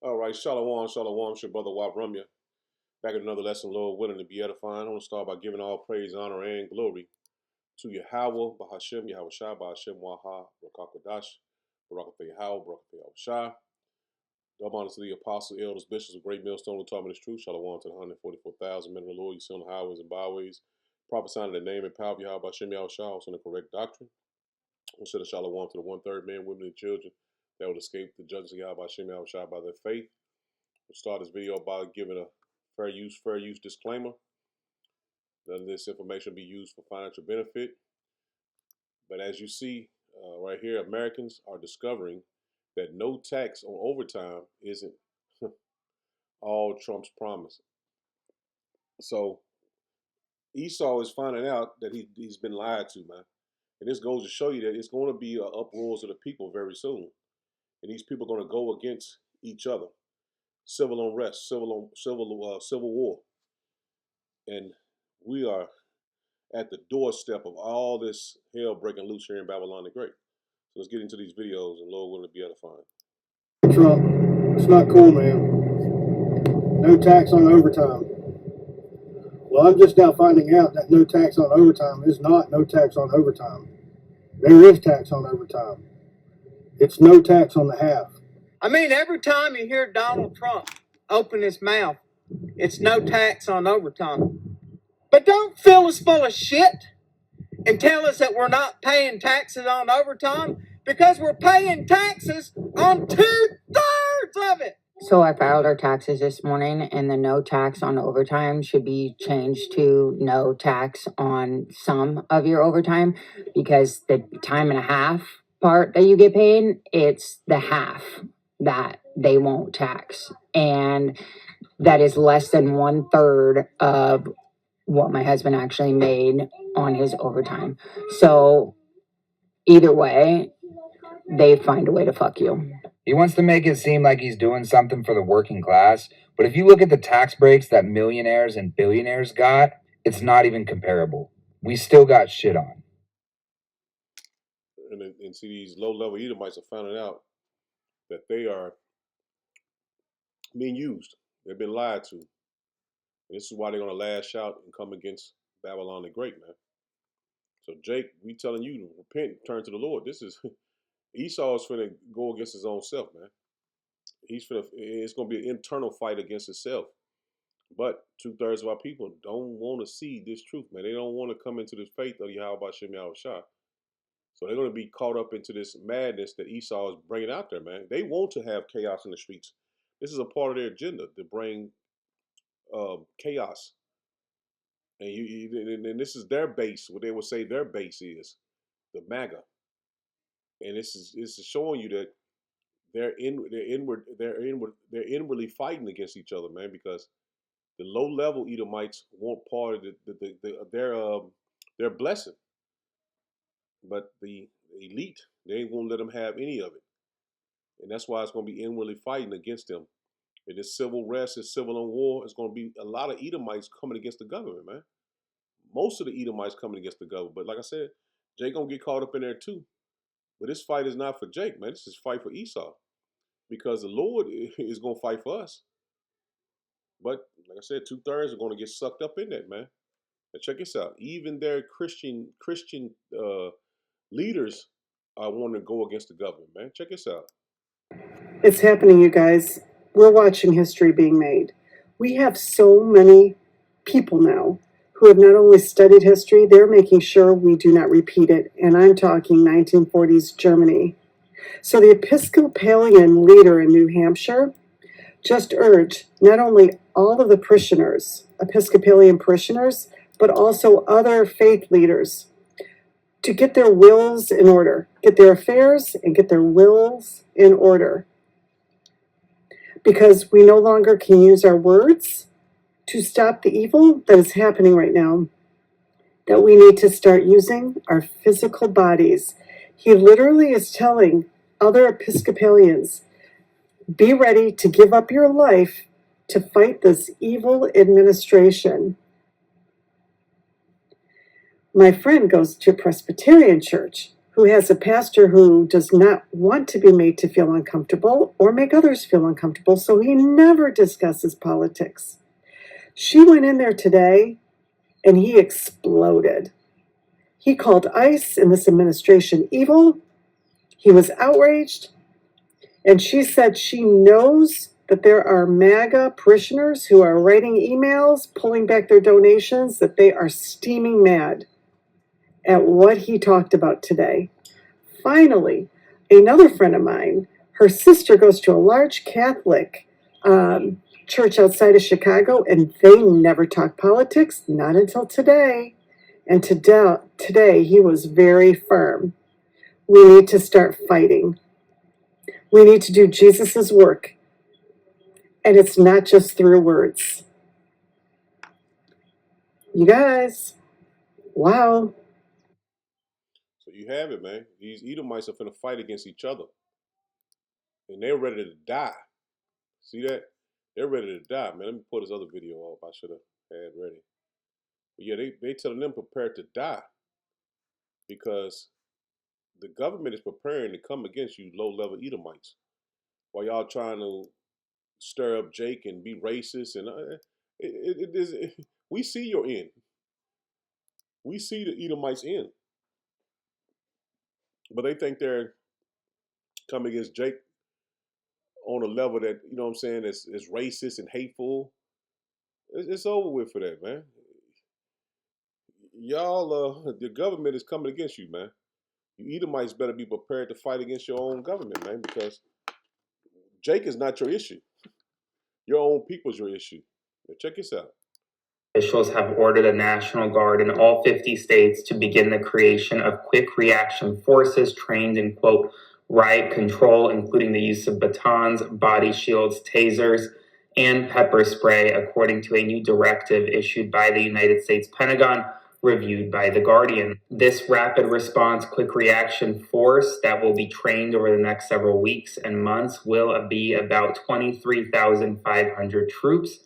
All right, Shalom, Shalom, it's your brother Wab Rumya. Back at another lesson, Lord willing to be edifying. I want to start by giving all praise, honor, and glory to Yahweh, Bahashem, Yahweh Shai, Bahashem, Waha, Rakakadash, Barakathe Yahweh, Barakathe Yahweh Shai. Double honor to the apostles, elders, bishops of Great Millstone who taught me this truth. Shalom to the 144,000 men of the Lord you see on the highways and byways, prophesying in the name and power of Yahweh, Bahashem, Yahweh Shai, also in the correct doctrine. I said a Shalom to the 1/3 men, women, and children that will escape the judgments of Yahweh, Bahashem, Yahweh Shai by their faith. We'll start this video by giving a fair use disclaimer. None of this information will be used for financial benefit. But as you see right here, Americans are discovering that no tax on overtime isn't all Trump's promise. So Esau is finding out that he's been lied to, man. And this goes to show you that it's going to be uproars of the people very soon. And these people are going to go against each other. Civil unrest, civil war. And we are at the doorstep of all this hell breaking loose here in Babylon the Great. So let's get into these videos, and Lord willing to be edifying. Trump, it's not cool, man. No tax on overtime. Well, I'm just now finding out that no tax on overtime is not no tax on overtime. There is tax on overtime. It's no tax on the half. I mean, every time you hear Donald Trump open his mouth, it's no tax on overtime. But don't fill us full of shit and tell us that we're not paying taxes on overtime, because we're paying taxes on 2/3 of it. So I filed our taxes this morning, and the no tax on overtime should be changed to no tax on some of your overtime, because the time and a half part that you get paid, it's the half that they won't tax. And that is less than 1/3 of what my husband actually made on his overtime. So either way, they find a way to fuck you. He wants to make it seem like he's doing something for the working class, but if you look at the tax breaks that millionaires and billionaires got, it's not even comparable. We still got shit on. And see, these low-level Edomites are finding out that they are being used. They've been lied to. And this is why they're going to lash out and come against Babylon the Great, man. So, Jake, we telling you to repent and turn to the Lord. This is... Esau is finna go against his own self, man. It's gonna be an internal fight against himself. But 2/3 of our people don't want to see this truth, man. They don't want to come into this faith of Yahweh Hashem Yahweh Shai. So they're gonna be caught up into this madness that Esau is bringing out there, man. They want to have chaos in the streets. This is a part of their agenda to bring chaos. And this is their base. What they would say their base is the Maga. And this is showing you that they're inwardly fighting against each other, man, because the low-level Edomites want part of their blessing, but the elite, they won't let them have any of it, and that's why it's going to be inwardly fighting against them. And this civil rest, this civil war, is going to be a lot of Edomites coming against the government, man. Most of the Edomites coming against the government, but like I said, Jake gonna get caught up in there too. But this fight is not for Jake, man. This is a fight for Esau. Because the Lord is going to fight for us. But, like I said, 2/3 are going to get sucked up in that, man. Now check this out. Even their Christian leaders are wanting to go against the government, man. Check this out. It's happening, you guys. We're watching history being made. We have so many people now who have not only studied history, they're making sure we do not repeat it. And I'm talking 1940s Germany. So the Episcopalian leader in New Hampshire just urged not only all of the parishioners, Episcopalian parishioners, but also other faith leaders to get their wills in order, get their affairs and get their wills in order. Because we no longer can use our words to stop the evil that is happening right now, that we need to start using our physical bodies. He literally is telling other Episcopalians, be ready to give up your life to fight this evil administration. My friend goes to a Presbyterian church who has a pastor who does not want to be made to feel uncomfortable or make others feel uncomfortable, so he never discusses politics. She went in there today and he exploded. He called ICE and this administration evil. He was outraged. And she said she knows that there are MAGA parishioners who are writing emails, pulling back their donations, that they are steaming mad at what he talked about today. Finally, another friend of mine, her sister goes to a large Catholic church outside of Chicago, and they never talk politics, not until today. And today he was very firm. We need to start fighting. We need to do Jesus's work. And it's not just through words. You guys, wow. So you have it, man. These Edomites are finna fight against each other. And they're ready to die. See that? They're ready to die, man. Let me pull this other video up I should have had ready. But yeah, they telling them prepared to die. Because the government is preparing to come against you low-level Edomites. While y'all trying to stir up Jake and be racist. And we see your end. We see the Edomites end. But they think they're coming against Jake on a level that, you know what I'm saying, is racist and hateful. It's over with for that, man. Y'all, the government is coming against you, man. You Edomites better be prepared to fight against your own government, man, because Jake is not your issue. Your own people's your issue. Now check this out. Officials have ordered a National Guard in all 50 states to begin the creation of quick reaction forces trained in, quote, riot control, including the use of batons, body shields, tasers, and pepper spray, according to a new directive issued by the United States Pentagon, reviewed by The Guardian. This rapid response quick reaction force that will be trained over the next several weeks and months will be about 23,500 troops.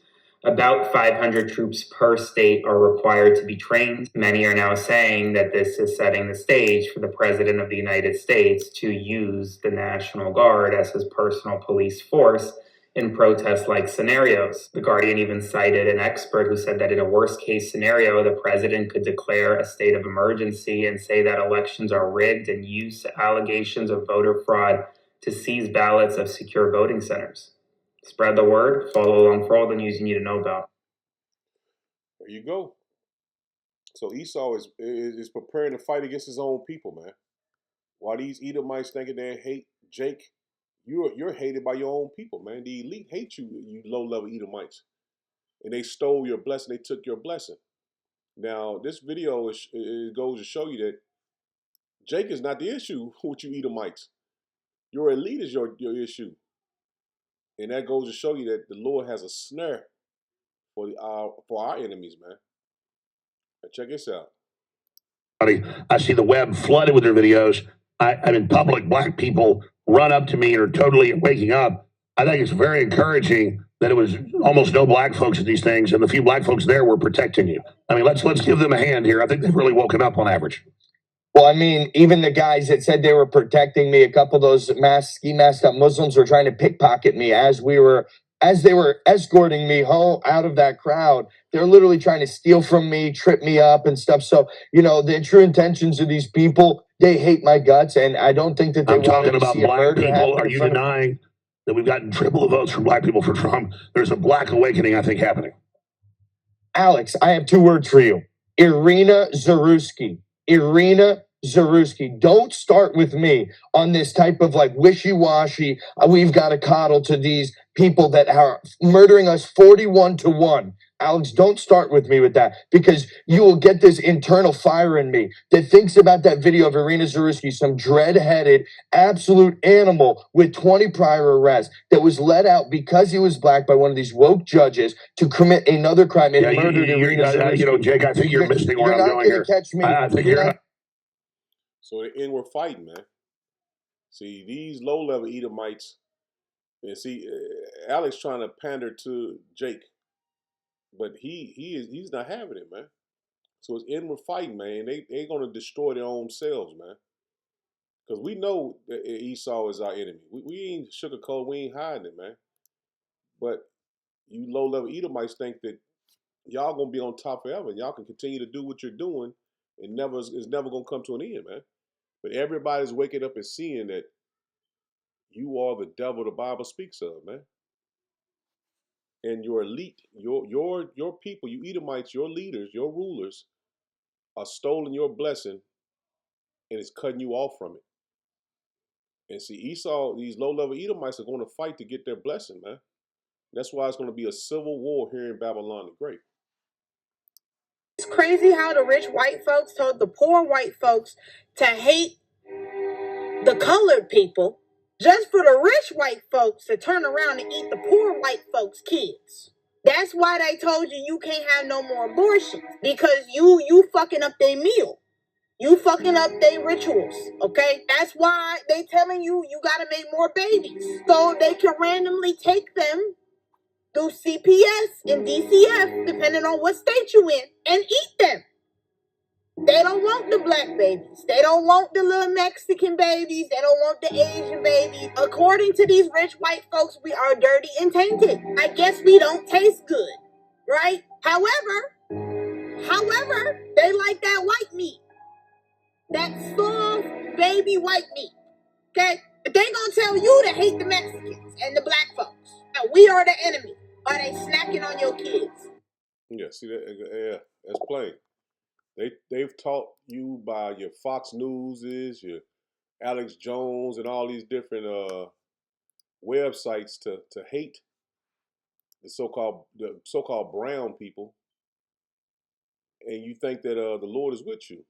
About 500 troops per state are required to be trained. Many are now saying that this is setting the stage for the President of the United States to use the National Guard as his personal police force in protest-like scenarios. The Guardian even cited an expert who said that in a worst-case scenario, the president could declare a state of emergency and say that elections are rigged and use allegations of voter fraud to seize ballots of secure voting centers. Spread the word, follow along for all the news you need to know about. There you go. So Esau is preparing to fight against his own people, man. While these Edomites thinking they hate Jake, you're hated by your own people, man. The elite hate you, you low-level Edomites. And they stole your blessing. They took your blessing. Now, this video it goes to show you that Jake is not the issue with you Edomites. Your elite is your issue. And that goes to show you that the Lord has a snare for our enemies, man. Now check this out. I see the web flooded with their videos. I'm in public, black people run up to me and are totally waking up. I think it's very encouraging that it was almost no black folks at these things, and the few black folks there were protecting you. I mean, let's give them a hand here. I think they've really woken up on average. Well, I mean, even the guys that said they were protecting me, a couple of those ski masked up Muslims were trying to pickpocket me as they were escorting me home out of that crowd. They're literally trying to steal from me, trip me up and stuff. So, the true intentions of these people, they hate my guts, and I don't think that they I'm talking to about see black people. Are you denying that we've gotten triple the votes from black people for Trump? There's a black awakening, I think, happening. Alex, I have two words for you. Irina Zaruski. Irina Zaruski. Don't start with me on this type of wishy-washy, we've got to coddle to these people that are murdering us 41-1. Alex, don't start with me with that, because you will get this internal fire in me that thinks about that video of Irina Zaruski, some dread-headed, absolute animal with 20 prior arrests that was let out because he was black by one of these woke judges to commit another crime and murdered Irina Zaruski. Jake, I think you're missing where I'm going here. Catch me. I think you're not. So the end we're fighting, man. See, these low-level Edomites, and see, Alex trying to pander to Jake, but he's not having it, man. So it's inward fighting, man. They're gonna destroy their own selves, man. Because we know that Esau is our enemy. We ain't sugarcoat, we ain't hiding it, man. But you low-level Edomites think that y'all gonna be on top forever. And y'all can continue to do what you're doing, and it's never gonna come to an end, man. But everybody's waking up and seeing that you are the devil the Bible speaks of, man. And your elite, your people, you Edomites, your leaders, your rulers are stolen your blessing and it's cutting you off from it. And see, Esau, these low-level Edomites are going to fight to get their blessing, man. That's why it's going to be a civil war here in Babylon the Great. It's crazy how the rich white folks told the poor white folks to hate the colored people just for the rich white folks to turn around and eat the poor white folks' kids. That's why they told you can't have no more abortions, because you fucking up their meal. You fucking up their rituals, okay? That's why they telling you gotta make more babies. So they can randomly take them through CPS and DCF, depending on what state you in, and eat them. They don't want the black babies. They don't want the little Mexican babies. They don't want the Asian babies. According to these rich white folks, we are dirty and tainted. I guess we don't taste good, right? However, they like that white meat. That soft baby white meat. Okay? But they gonna tell you to hate the Mexicans and the black folks. Now, we are the enemy. Are they snacking on your kids? Yeah, see that? Yeah, that's plain. They've taught you by your Fox Newses, your Alex Jones, and all these different websites to hate the so-called brown people, and you think that the Lord is with you.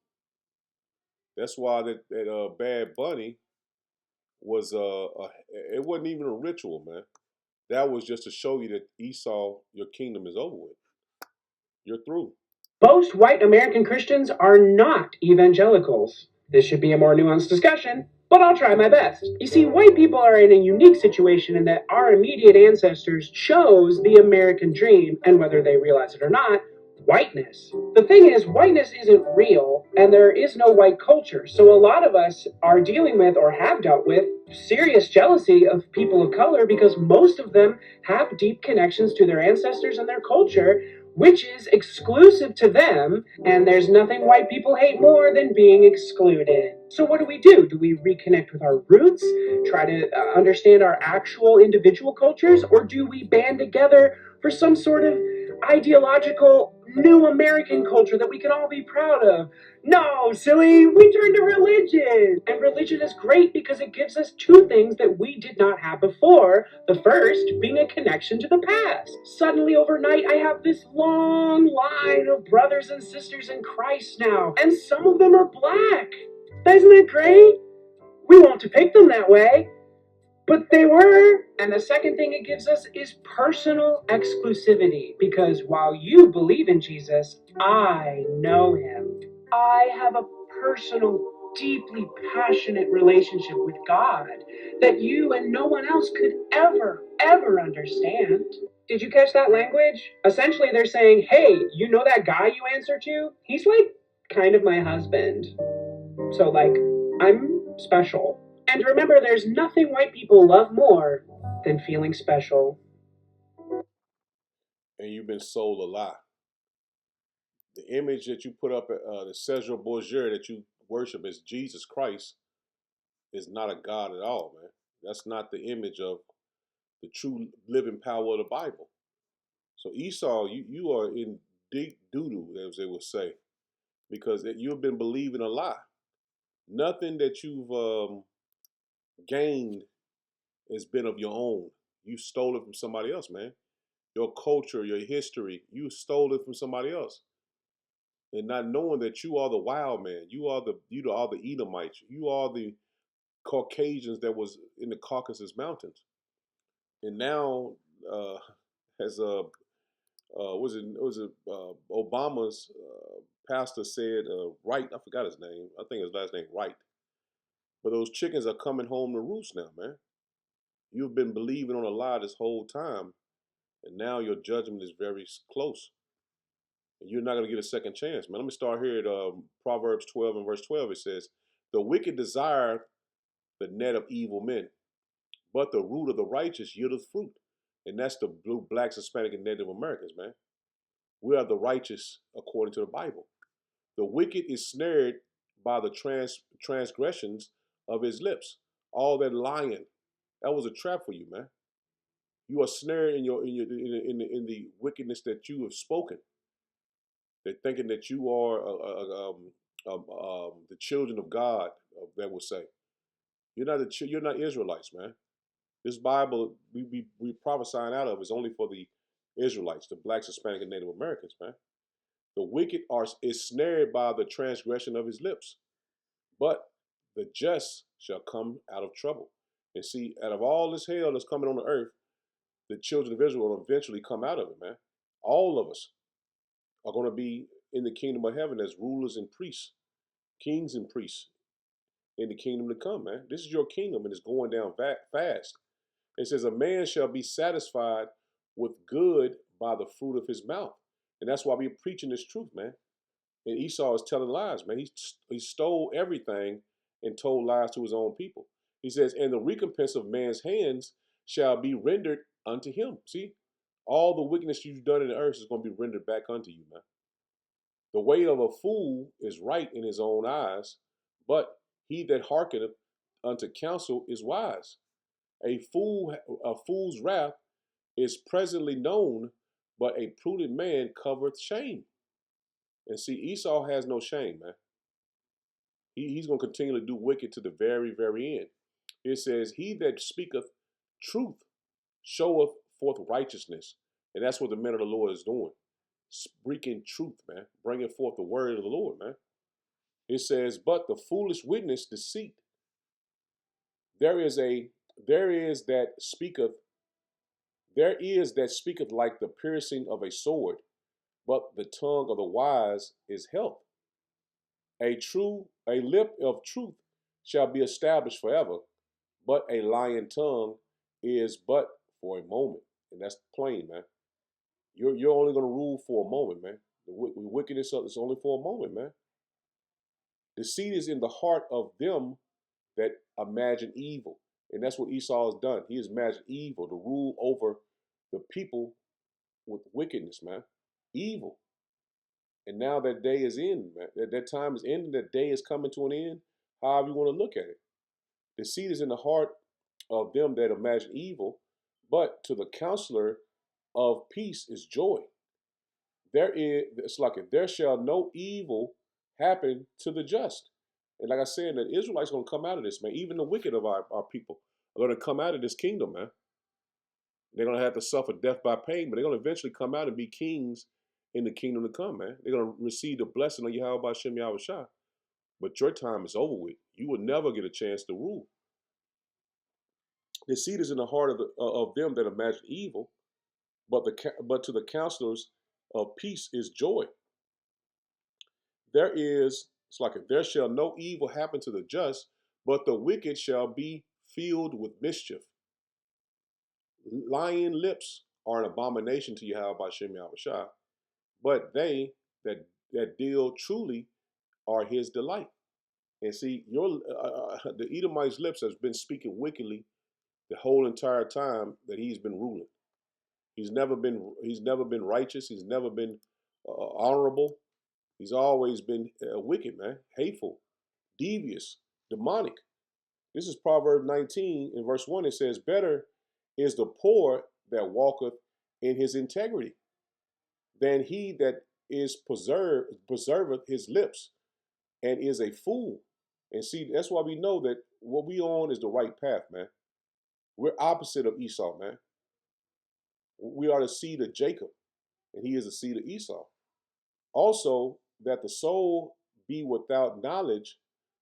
That's why that Bad Bunny was it wasn't even a ritual, man. That was just to show you that Esau, your kingdom is over with. You're through. Most white American Christians are not evangelicals. This should be a more nuanced discussion, but I'll try my best. You see, white people are in a unique situation in that our immediate ancestors chose the American dream, and whether they realize it or not, whiteness. The thing is, whiteness isn't real, and there is no white culture, so a lot of us are dealing with, or have dealt with, serious jealousy of people of color because most of them have deep connections to their ancestors and their culture, which is exclusive to them, and there's nothing white people hate more than being excluded. So what do? Do we reconnect with our roots, try to understand our actual individual cultures, or do we band together for some sort of ideological new American culture that we can all be proud of? No, silly, we turn to religion. And religion is great because it gives us two things that we did not have before. The first being a connection to the past. Suddenly overnight, I have this long line of brothers and sisters in Christ now, and some of them are black. Isn't it great? We won't depict them that way, but they were. And the second thing it gives us is personal exclusivity, because while you believe in Jesus, I know him. I have a personal, deeply passionate relationship with God that you and no one else could ever understand. Did you catch that language? Essentially, they're saying, hey, you know that guy you answer to? He's like kind of my husband. So, like, I'm special. And remember, there's nothing white people love more than feeling special. And you've been sold a lie. The image that you put up at the Cesar Borgia that you worship as Jesus Christ is not a God at all, man. That's not the image of the true living power of the Bible. So Esau, you are in deep doo-doo, as they would say, because you've been believing a lie. Nothing that you've gained has been of your own. You stole it from somebody else, man. Your culture, your history, you stole it from somebody else. And not knowing that you are the wild man, you are the Edomites, you are the Caucasians that was in the Caucasus Mountains. And now, as Obama's pastor said, Wright, I forgot his name. I think his last name Wright. But those chickens are coming home to roost now, man. You've been believing on a lie this whole time, and now your judgment is very close. And you're not going to get a second chance, man. Let me start here at Proverbs 12 and verse 12. It says, "The wicked desire the net of evil men. But the root of the righteous yieldeth fruit. And that's the blue, blacks, Hispanic, and Native Americans, man. We are the righteous according to the Bible. The wicked is snared by the transgressions of his lips. All that lying, that was a trap for you, man. You are snared in the wickedness that you have spoken. They're thinking that you are the children of God. That will say you're not Israelites, man. This Bible we prophesying out of is only for the Israelites, the blacks, Hispanic, and Native Americans, man. The wicked is snared by the transgression of his lips, but the just shall come out of trouble. And see, out of all this hell that's coming on the earth, the children of Israel will eventually come out of it, man. All of us are going to be in the kingdom of heaven as rulers and priests, kings and priests in the kingdom to come, man. This is your kingdom, and it's going down fast. It says, a man shall be satisfied with good by the fruit of his mouth. And that's why we're preaching this truth, man. And Esau is telling lies, man. He stole everything and told lies to his own people. He says, and the recompense of man's hands shall be rendered unto him. See, all the wickedness you've done in the earth is going to be rendered back unto you, man. The way of a fool is right in his own eyes, but he that hearkeneth unto counsel is wise. A fool's wrath is presently known, but a prudent man covereth shame. And see, Esau has no shame, man. He's going to continue to do wicked to the very, very end. It says, he that speaketh truth showeth forth righteousness. And that's what the men of the Lord is doing. Speaking truth, man. Bringing forth the word of the Lord, man. It says, but the foolish witness deceit. There is that speaketh like the piercing of a sword, but the tongue of the wise is health. A lip of truth shall be established forever, but a lying tongue is but for a moment. And that's plain, man. You're only going to rule for a moment, man. The wickedness is only for a moment, man. Deceit is in the heart of them that imagine evil. And that's what Esau has done. He has imagined evil to rule over the people with wickedness, man. Evil. And now that day is in, man. That time is ending. That day is coming to an end. However you want to look at it. Deceit is in the heart of them that imagine evil, but to the counselor of peace is joy. It's like if there shall no evil happen to the just. And like I said, the Israelites are going to come out of this, man. Even the wicked of our people are going to come out of this kingdom, man. They're going to have to suffer death by pain, but they're going to eventually come out and be kings in the kingdom to come, man. They're going to receive the blessing of Yahweh Hashem Yahweh Shah. But your time is over with. You will never get a chance to rule. Deceit is in the heart of them that imagine evil, but to the counselors of peace is joy. It's like if there shall no evil happen to the just, but the wicked shall be filled with mischief. Lying lips are an abomination to Yahweh Hashem Yahweh Shah, but they that deal truly are his delight. And see, the Edomite's lips has been speaking wickedly the whole entire time that he's been ruling. He's never been righteous. He's never been honorable. He's always been wicked, man, hateful, devious, demonic. This is Proverbs 19 in verse 1. It says, better is the poor that walketh in his integrity than he that is preserveth his lips and is a fool. And see, that's why we know that what we on is the right path, man. We're opposite of Esau, man. We are the seed of Jacob, and he is the seed of Esau. Also, that the soul be without knowledge.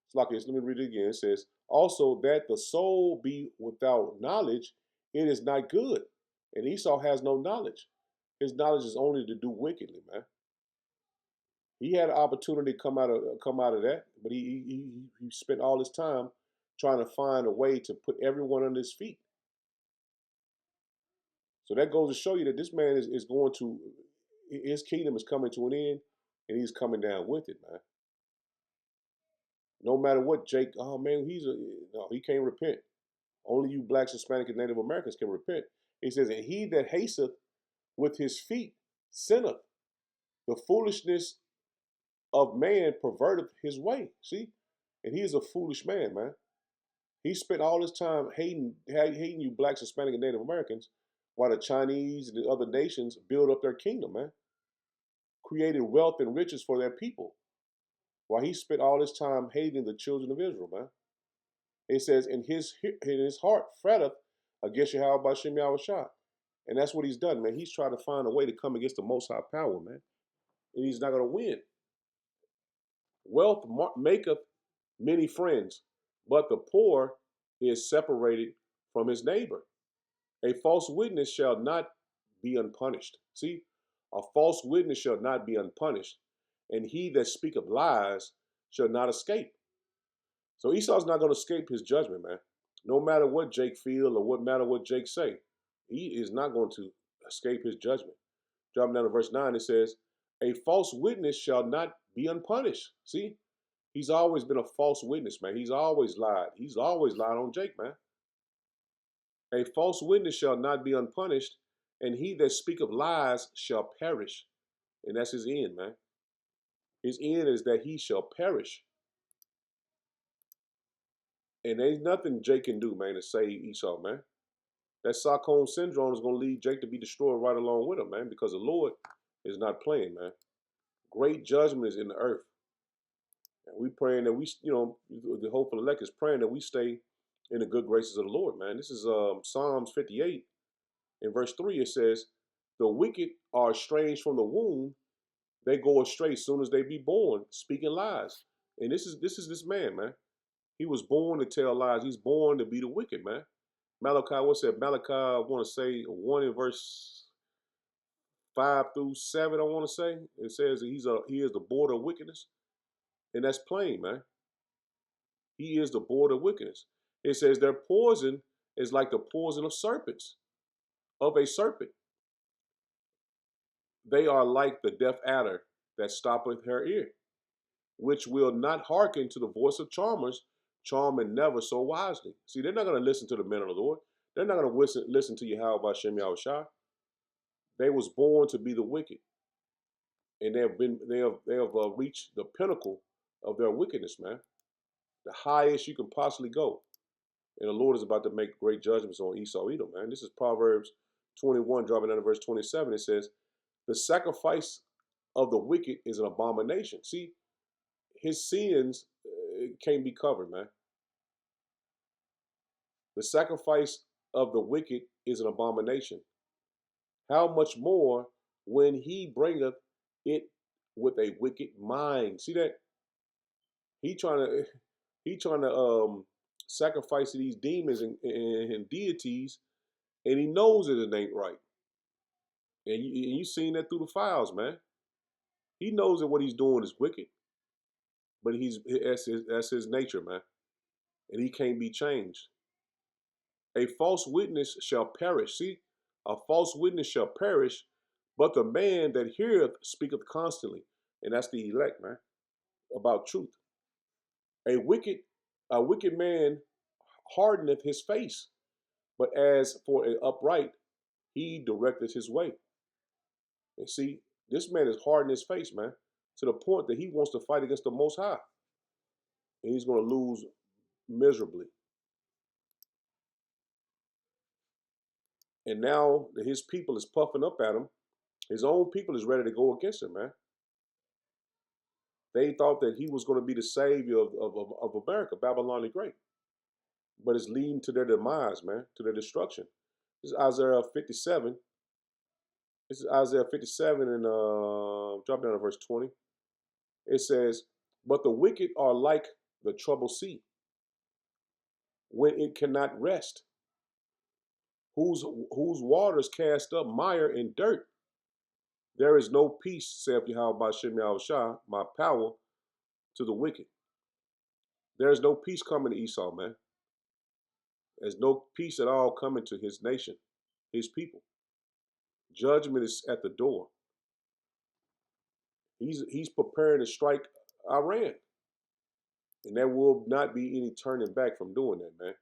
It's like this. Let me read it again. It says, also that the soul be without knowledge, it is not good. And Esau has no knowledge. His knowledge is only to do wickedly, man. He had an opportunity to come out of that, but he spent all his time trying to find a way to put everyone on his feet. So that goes to show you that this man is going to, his kingdom is coming to an end, and he's coming down with it, man. No matter what, Jake, oh man, no, he can't repent. Only you blacks, Hispanic, and Native Americans can repent. He says, and he that hasteth with his feet sinneth. The foolishness of man perverteth his way. See? And he is a foolish man, man. He spent all his time hating you blacks, Hispanic, and Native Americans while the Chinese and the other nations build up their kingdom, man. Created wealth and riches for their people. While he spent all his time hating the children of Israel, man. It says, in his heart fretteth against Yahweh Bashem Yahushua. And that's what he's done, man. He's trying to find a way to come against the Most High power, man. And he's not going to win. Wealth maketh many friends, but the poor is separated from his neighbor. A false witness shall not be unpunished. See, a false witness shall not be unpunished, and he that speaketh lies shall not escape. So Esau's not going to escape his judgment, man. No matter what Jake feel or what matter what Jake say, he is not going to escape his judgment. Dropping down to verse 9, it says, a false witness shall not be unpunished. See, he's always been a false witness, man. He's always lied. He's always lied on Jake, man. A false witness shall not be unpunished, and he that speaketh lies shall perish. And that's his end, man. His end is that he shall perish. And there's nothing Jake can do, man, to save Esau, man. That Stockholm syndrome is going to lead Jake to be destroyed right along with him, man, because the Lord is not playing, man. Great judgment is in the earth. And we praying that we, the hopeful elect is praying that we stay in the good graces of the Lord, man. This is Psalms 58. In verse 3, it says, the wicked are estranged from the womb. They go astray as soon as they be born, speaking lies. And this is this man, man. He was born to tell lies. He's born to be the wicked, man. Malachi, what's that? Malachi, I want to say 1 in verse 5 through 7, I want to say. It says that he is the border of wickedness. And that's plain, man. He is the border of wickedness. It says their poison is like the poison of serpents, of a serpent. They are like the deaf adder that stoppeth her ear, which will not hearken to the voice of charmers, charming never so wisely. See, they're not going to listen to the men of the Lord. They're not going to listen to Yahweh Hashem Yahushua. They was born to be the wicked, and they have reached the pinnacle of their wickedness, man. The highest you can possibly go. And the Lord is about to make great judgments on Esau Edom, man. This is Proverbs 21, dropping down to verse 27. It says, the sacrifice of the wicked is an abomination. See, his sins can't be covered, man. The sacrifice of the wicked is an abomination. How much more when he bringeth it with a wicked mind? See that? He trying to sacrifice to these demons and deities, and he knows that it ain't right. And you seen that through the files, man. He knows that what he's doing is wicked, but that's his nature, man, and he can't be changed. A false witness shall perish. See, a false witness shall perish, but the man that heareth speaketh constantly, and that's the elect, man, about truth. A wicked man hardeneth his face, but as for an upright, he directeth his way. And see, this man is hardening his face, man, to the point that he wants to fight against the Most High, and he's going to lose miserably. And now that his people is puffing up at him, his own people is ready to go against him, man. They thought that he was going to be the savior of America, Babylon the Great. But it's leading to their demise, man, to their destruction. This is Isaiah 57. This is Isaiah 57 and drop down to verse 20. It says, but the wicked are like the troubled sea, when it cannot rest, whose waters cast up mire and dirt. There is no peace, saith Yahweh Bashem Yahushua, my power, to the wicked. There is no peace coming to Esau, man. There's no peace at all coming to his nation, his people. Judgment is at the door. He's preparing to strike Iran. And there will not be any turning back from doing that, man.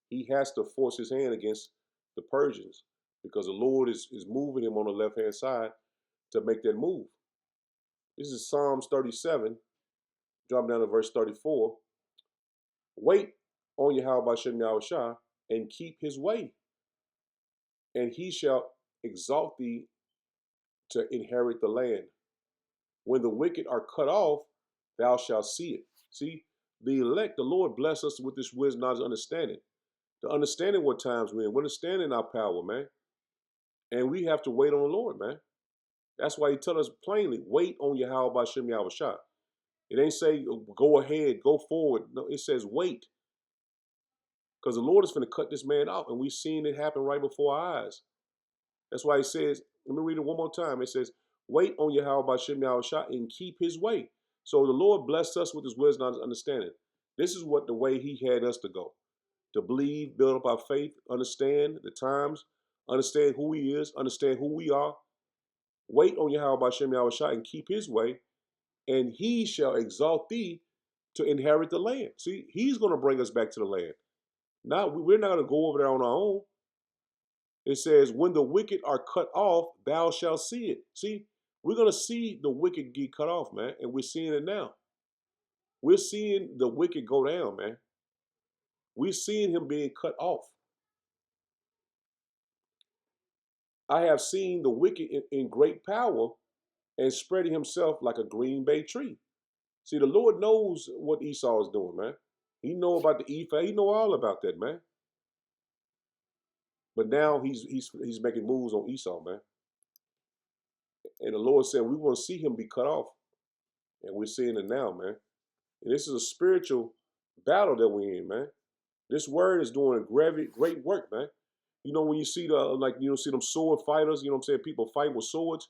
He has to force his hand against the Persians because the Lord is moving him on the left-hand side to make that move. This is Psalms 37, drop down to verse 34. Wait on Yahweh Bashem Yahushua and keep his way, and he shall exalt thee to inherit the land. When the wicked are cut off, thou shalt see it. See, the elect, the Lord bless us with this wisdom, knowledge, understanding. To understanding what times we're in, we're understanding our power, man. And we have to wait on the Lord, man. That's why he tell us plainly, wait on Yahweh Bashem Yahushua. It ain't say go ahead, go forward. No, it says wait. Because the Lord is going to cut this man out, and we've seen it happen right before our eyes. That's why he says, let me read it one more time. It says, wait on Yahweh Bashem Yahushua and keep his way. So the Lord blessed us with his wisdom and understanding. This is what the way he had us to go. To believe, build up our faith, understand the times, understand who he is, understand who we are. Wait on Yahweh Bashem Yahushua and keep his way, and he shall exalt thee to inherit the land. See, he's going to bring us back to the land. We're not going to go over there on our own. It says, when the wicked are cut off, thou shalt see it. See, we're going to see the wicked get cut off, man, and we're seeing it now. We're seeing the wicked go down, man. We're seeing him being cut off. I have seen the wicked in great power and spreading himself like a green bay tree. See, the Lord knows what Esau is doing, man. He know about the Ephah. He know all about that, man. But now he's making moves on Esau, man. And the Lord said we want to see him be cut off. And we're seeing it now, man. And this is a spiritual battle that we're in, man. This word is doing a great work, man. You know, when you see see them sword fighters, you know what I'm saying? People fight with swords.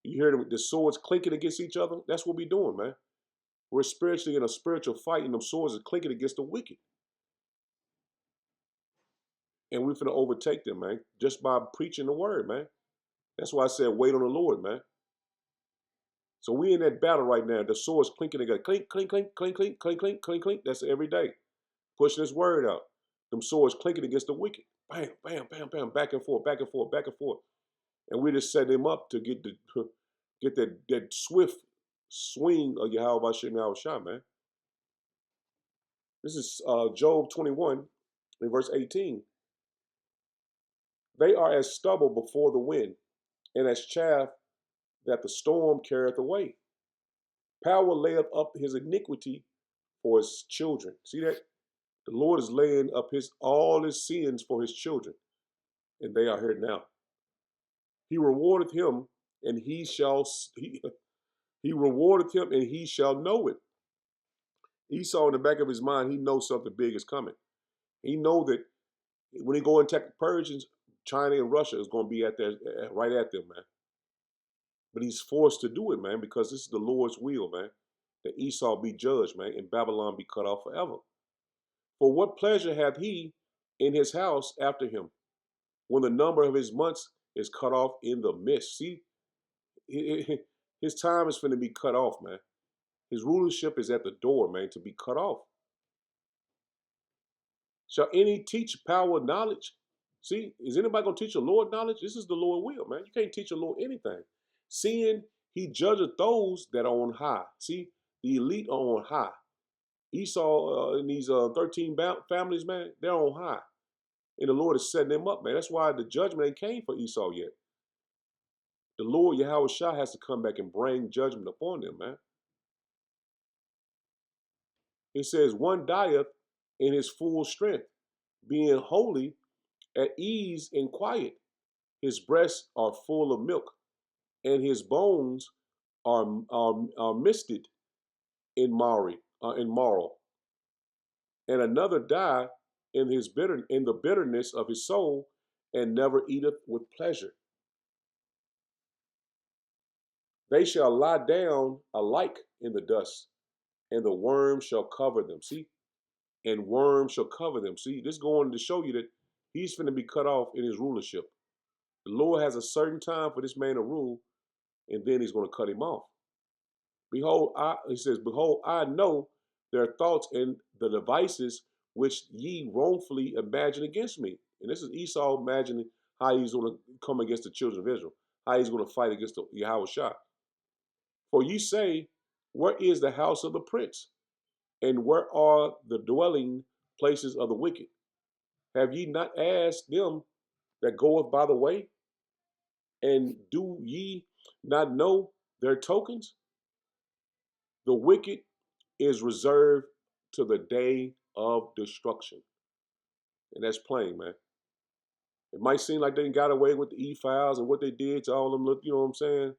You hear the swords clinking against each other. That's what we're doing, man. We're spiritually in a spiritual fight, and them swords are clinking against the wicked. And we're finna overtake them, man, just by preaching the word, man. That's why I said wait on the Lord, man. So we in that battle right now. The swords clinking together. Clink, clink, clink, clink, clink, clink, clink, clink, clink. That's every day. Pushing this word out. Them swords clinking against the wicked. Bam, bam, bam, bam, back and forth, back and forth, back and forth. And we just set them up to get that swift swing of Yahweh Bashem Yahushua, man. This is Job 21 in verse 18. They are as stubble before the wind, and as chaff that the storm carrieth away. Power layeth up his iniquity for his children. See that? The Lord is laying up all his sins for his children, and they are here now. He rewardeth him, and he rewardeth him, and he shall know it. Esau, in the back of his mind, he knows something big is coming. He know that when he go and attack the Persians, China and Russia is going to be right at them, man. But he's forced to do it, man, because this is the Lord's will, man. That Esau be judged, man, and Babylon be cut off forever. For what pleasure hath he in his house after him, when the number of his months is cut off in the midst? See, his time is going to be cut off, man. His rulership is at the door, man, to be cut off. Shall any teach power knowledge? See, is anybody going to teach the Lord knowledge? This is the Lord will, man. You can't teach the Lord anything. Seeing he judgeth those that are on high. See, the elite are on high. Esau and these 13 families, man, they're on high. And the Lord is setting them up, man. That's why the judgment ain't came for Esau yet. The Lord, Yahweh Shah, has to come back and bring judgment upon them, man. It says, one dieth in his full strength, being holy, at ease and quiet. His breasts are full of milk, and his bones are misted in marrow. And another die in the bitterness of his soul, and never eateth with pleasure. They shall lie down alike in the dust, and the worm shall cover them. See? And worms shall cover them. See, this going to show you that he's finna be cut off in his rulership. The Lord has a certain time for this man to rule, and then he's going to cut him off. Behold, he says, behold, I know their thoughts and the devices which ye wrongfully imagine against me. And this is Esau imagining how he's going to come against the children of Israel, how he's going to fight against the Yahweh Shah. For ye say, where is the house of the prince? And where are the dwelling places of the wicked? Have ye not asked them that goeth by the way? And do ye not know their tokens? The wicked is reserved to the day of destruction. And that's plain, man. It might seem like they got away with the E-files and what they did to all them, you know what I'm saying?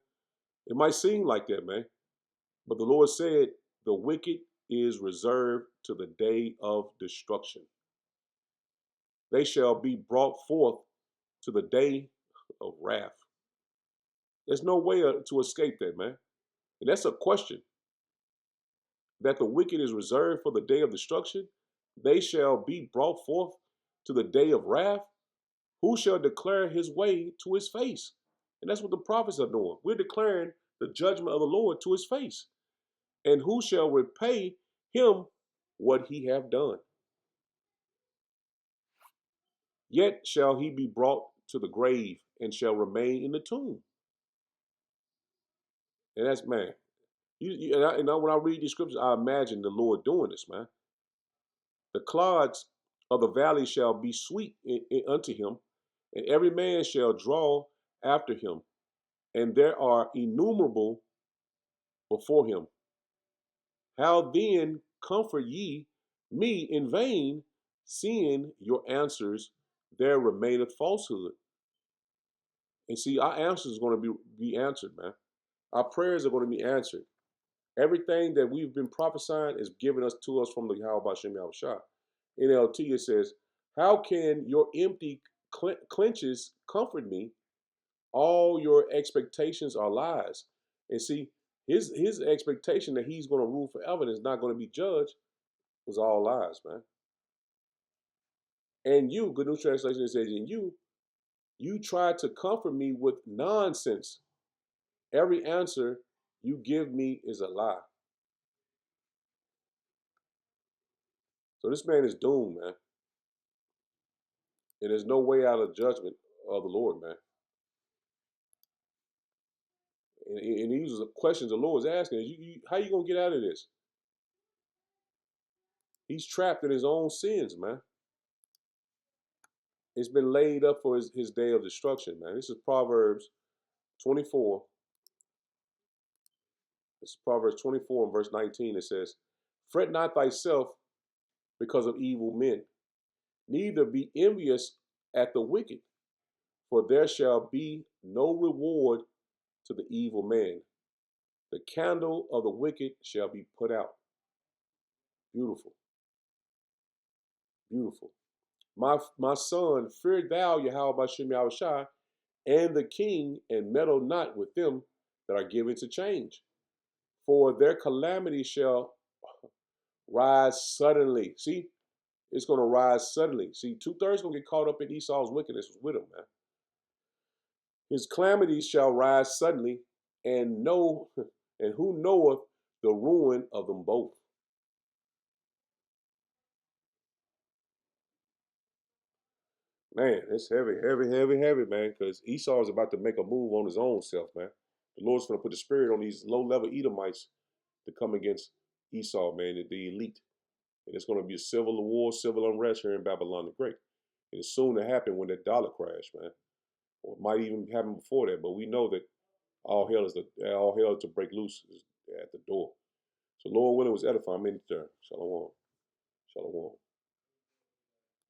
It might seem like that, man. But the Lord said, the wicked is reserved to the day of destruction. They shall be brought forth to the day of wrath. There's no way to escape that, man. And that's a question. That the wicked is reserved for the day of destruction. They shall be brought forth to the day of wrath. Who shall declare his way to his face? And that's what the prophets are doing. We're declaring the judgment of the Lord to his face. And who shall repay him what he have done? Yet shall he be brought to the grave and shall remain in the tomb. And that's, man. When I read these scriptures, I imagine the Lord doing this, man. The clods of the valley shall be sweet unto him, and every man shall draw after him. And there are innumerable before him. How then comfort ye me in vain, seeing your answers there remaineth falsehood? And see, our answers are going to be answered, man. Our prayers are going to be answered. Everything that we've been prophesying is given us to us from the Yahweh Bashem Yahweh Shah. NLT, it says, how can your empty clenches comfort me? All your expectations are lies. And see, his expectation that he's going to rule forever and is not going to be judged was all lies, man. And you, Good News Translation says, and you try to comfort me with nonsense. Every answer you give me is a lie. So this man is doomed, man. And there's no way out of judgment of the Lord, man. And these are the questions the Lord's asking. How you going to get out of this? He's trapped in his own sins, man. It's been laid up for his day of destruction, man. This is Proverbs 24. It's Proverbs 24 and verse 19. It says, fret not thyself because of evil men, neither be envious at the wicked, for there shall be no reward to the evil man. The candle of the wicked shall be put out. Beautiful. Beautiful. My son, fear thou Yahweh Bashem Yahweh Shai and the king, and meddle not with them that are given to change. For their calamity shall rise suddenly. See, it's going to rise suddenly. See, 2/3 going to get caught up in Esau's wickedness with him, man. His calamities shall rise suddenly, and who knoweth the ruin of them both? Man, it's heavy, heavy, heavy, heavy, man, because Esau is about to make a move on his own self, man. The Lord's going to put the spirit on these low-level Edomites to come against Esau, man, the elite. And it's going to be a civil war, civil unrest here in Babylon the Great. And it's soon to happen when that dollar crash, man. Or it might even happen before that, but we know that all hell to break loose is at the door. So Lord willing was edifying. I'm in the third. Shalom. Shalom.